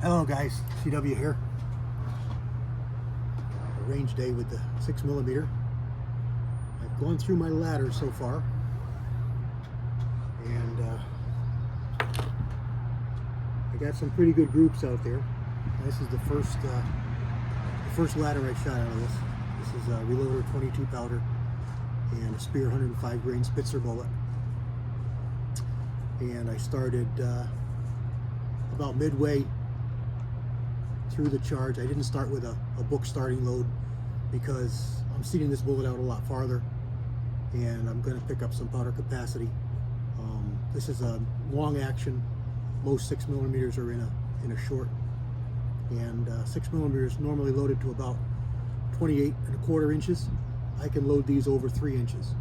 Hello guys, CW here. A range day with the 6mm. I've gone through my ladder so far, and I got some pretty good groups out there. This is the first ladder I shot out of this. This is a reloader 22 powder and a Speer 105 grain Spitzer bullet. And I started about midway through the charge. I didn't start with a book starting load because I'm seating this bullet out a lot farther and I'm going to pick up some powder capacity. This is a long action. Most 6mm are in a short, and 6mm is normally loaded to about 28¼ inches. I can load these over 3 inches,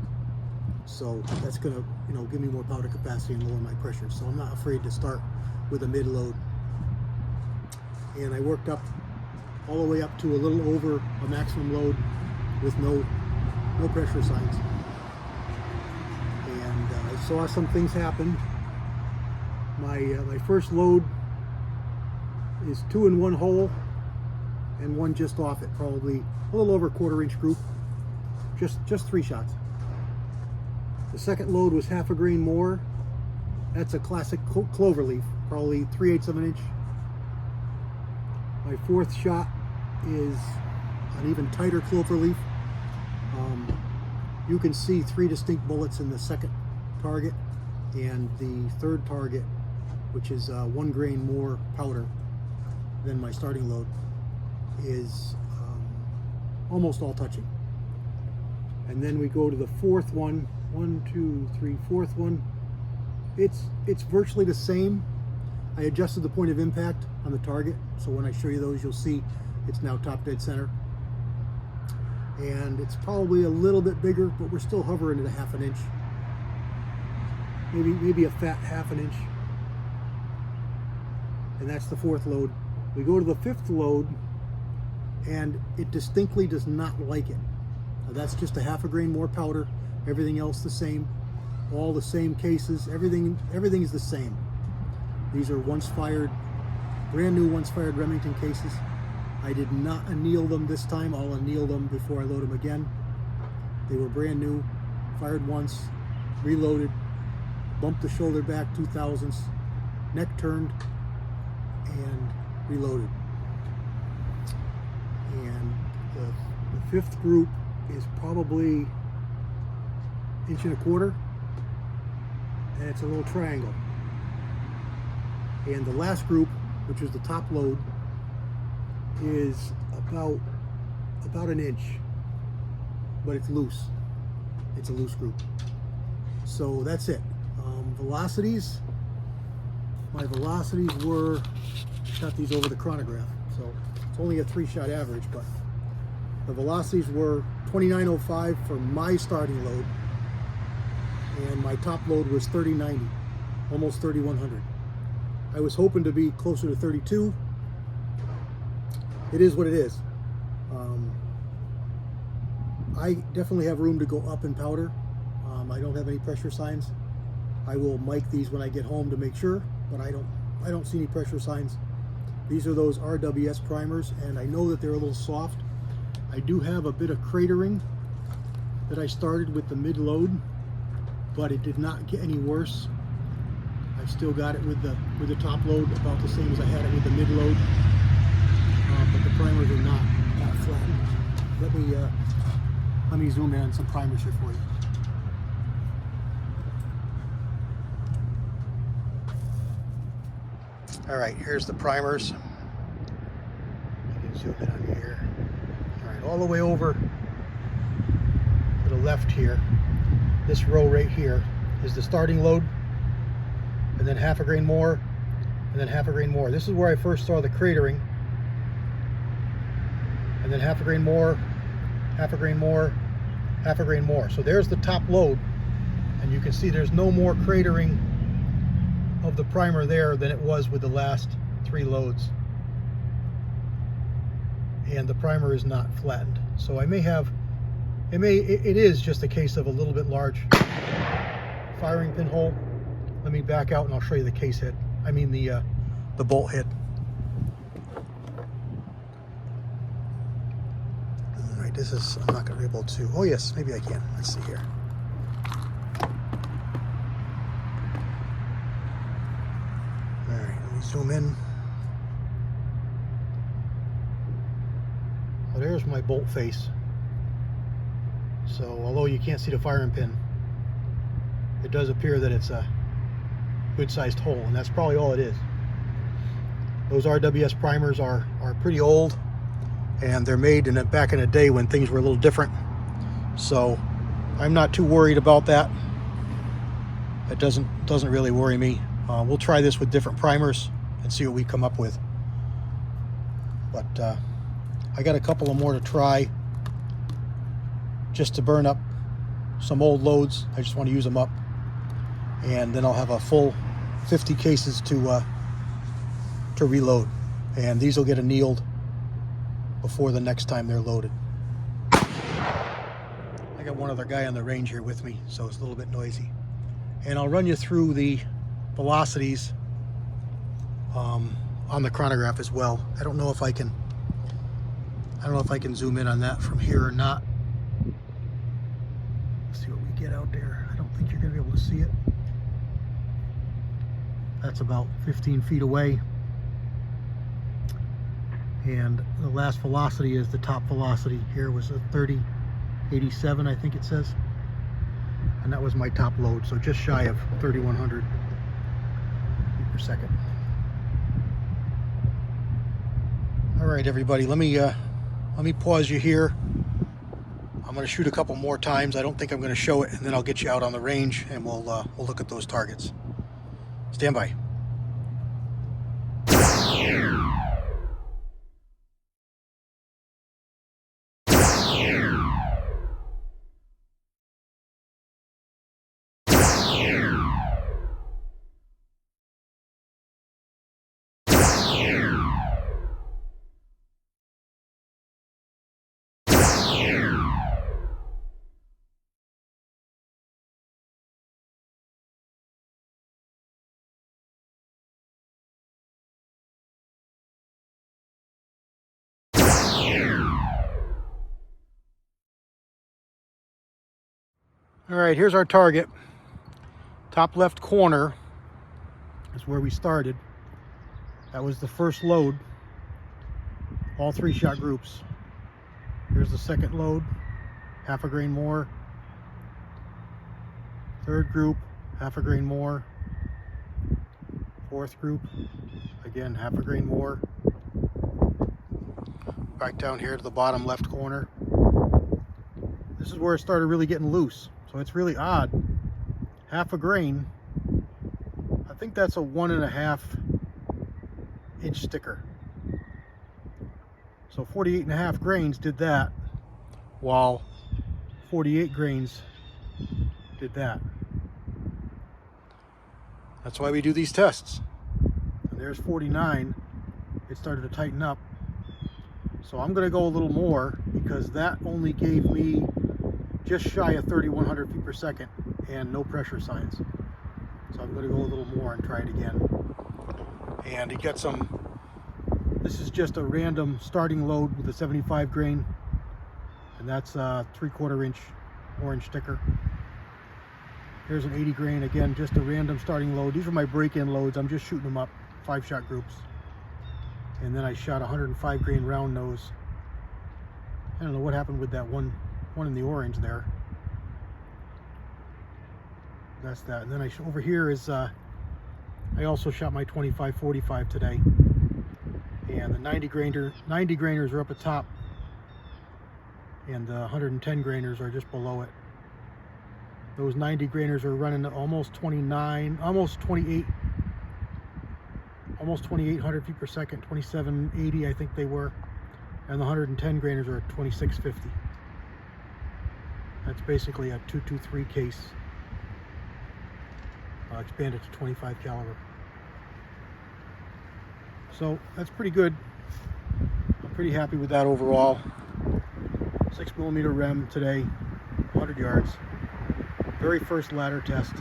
so that's going to give me more powder capacity and lower my pressure. So I'm not afraid to start with a mid load. And I worked up all the way up to a little over a maximum load with no pressure signs. And I saw some things happen. My first load is 2 in one hole and one just off it, probably a little over a 1/4 inch group, just 3 shots. The second load was 1/2 grain more. That's a classic clover leaf, probably 3/8 of an inch. My fourth shot is an even tighter clover leaf. You can see 3 distinct bullets in the second target, and the third target, which is 1 grain more powder than my starting load, is almost all touching. And then we go to the fourth one. 1, 2, 3, fourth one. It's virtually the same. I adjusted the point of impact on the target, so when I show you those, you'll see it's now top dead center. And it's probably a little bit bigger, but we're still hovering at a 1/2 inch. Maybe a fat 1/2 inch. And that's the fourth load. We go to the fifth load, and it distinctly does not like it. Now that's just a 1/2 grain more powder. Everything else the same. All the same cases. Everything is the same. These are brand new once fired Remington cases. I did not anneal them this time. I'll anneal them before I load them again. They were brand new, fired once, reloaded, bumped the shoulder back 2/1000ths, neck turned, and reloaded. And the fifth group is probably 1¼ inch, and it's a little triangle. And the last group, which is the top load, is about 1 inch, but it's loose. It's a loose group. So that's it. Velocities. My velocities were, shot these over the chronograph, so it's only a 3-shot average, but the velocities were 2905 for my starting load, and my top load was 3090, almost 3100. I was hoping to be closer to 32. It is what it is. I definitely have room to go up in powder. I don't have any pressure signs. I will mic these when I get home to make sure, but I don't see any pressure signs. These are those RWS primers, and I know that they're a little soft. I do have a bit of cratering that I started with the mid load, but it did not get any worse. I've still got it with the top load about the same as I had it with the mid load, but the primers are not flattened. Let me zoom in on some primers here for you. All right, here's the primers. You can zoom in on here. All right, all the way over to the left here. This row right here is the starting load, and then 1/2 grain more, and then 1/2 grain more. This is where I first saw the cratering, and then 1/2 grain more, 1/2 grain more, 1/2 grain more. So there's the top load, and you can see there's no more cratering of the primer there than it was with the last 3 loads. And the primer is not flattened. So I may have, it is just a case of a little bit large firing pin hole. Let me back out and I'll show you the case head. I mean the bolt head. this is, I'm not going to be able to, oh yes, maybe I can. Let's see here. All right, let me zoom in. Well, there's my bolt face. So although you can't see the firing pin, it does appear that it's a good sized hole, and that's probably all it is. Those RWS primers are pretty old, and they're made back in a day when things were a little different. So I'm not too worried about that. It doesn't really worry me. We'll try this with different primers and see what we come up with. But I got a couple of more to try just to burn up some old loads. I just want to use them up, and then I'll have a full 50 cases to reload, and these will get annealed before the next time they're loaded. I got one other guy on the range here with me, so it's a little bit noisy, and I'll run you through the velocities on the chronograph as well. I don't know if I can zoom in on that from here or not. Let's see what we get out there. I don't think you're gonna be able to see it. That's about 15 feet away. And the last velocity is the top velocity. Here was a 3087, I think it says. And that was my top load, so just shy of 3,100 feet per second. All right, everybody, let me pause you here. I'm going to shoot a couple more times. I don't think I'm going to show it, and then I'll get you out on the range, and we'll look at those targets. Stand by. All right, here's our target. Top left corner is where we started. That was the first load, all 3-shot groups. Here's the second load, half a grain more. Third group, half a grain more. Fourth group, again, half a grain more. Back down here to the bottom left corner. This is where it started really getting loose. So it's really odd. Half a grain, I think that's a 1.5 inch sticker. So 48.5 grains did that, while 48 grains did that. That's why we do these tests. And there's 49, it started to tighten up. So I'm gonna go a little more, because that only gave me just shy of 3,100 feet per second and no pressure signs. So I'm going to go a little more and try it again. And you get some, this is just a random starting load with a 75 grain, and that's a 3/4 inch orange sticker. Here's an 80 grain, again, just a random starting load. These are my break-in loads. I'm just shooting them up, 5-shot groups. And then I shot 105 grain round nose. I don't know what happened with that one in the orange there. That's that. And then over here is I also shot my 25-45 today, and the 90 grainers are up at top, and the 110 grainers are just below it. Those 90 grainers are running almost 29, almost 28, almost 2,800 feet per second, 2780 I think they were, and the 110 grainers are at 2650. That's basically a 223 case, expanded to 25 caliber. So that's pretty good. I'm pretty happy with that overall. 6mm rem today, 100 yards. Very first ladder test.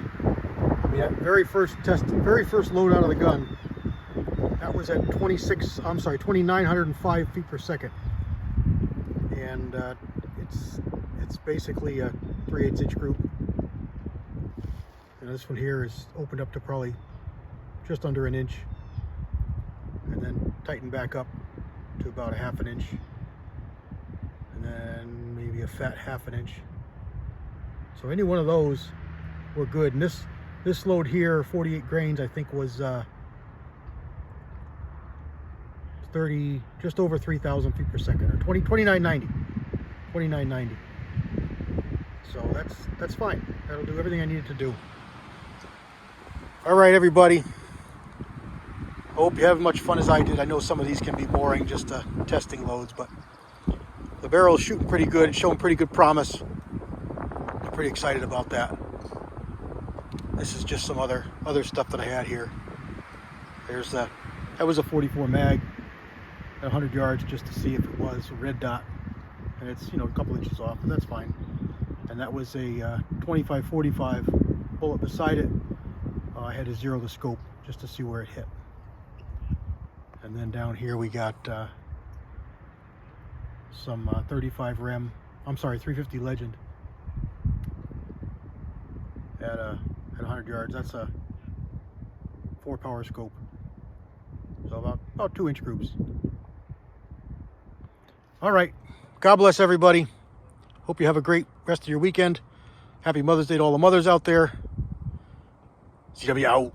Yeah, very first load out of the gun. That was at 2,905 feet per second. And it's basically a 3/8 inch group. And this one here is opened up to probably just under an inch, and then tightened back up to about a 1/2 inch, and then maybe a fat 1/2 inch. So any one of those were good. And this load here, 48 grains, I think was 30, just over 3,000 feet per second, or 2990. 2990. So that's fine. That'll do everything I needed to do. All right, everybody. I hope you have as much fun as I did. I know some of these can be boring, just testing loads, but the barrel's shooting pretty good. It's showing pretty good promise. I'm pretty excited about that. This is just some other stuff that I had here. There's that was a 44 mag at 100 yards, just to see if it was a red dot, and it's, you know, a couple inches off, but that's fine. And that was a 25-45 bullet beside it. I had to zero the scope just to see where it hit. And then down here we got some 35 rem, I'm sorry, 350 Legend at 100 yards. That's a 4-power scope, so about 2-inch groups. All right, God bless everybody. Hope you have a great rest of your weekend. Happy Mother's Day to all the mothers out there. CW out.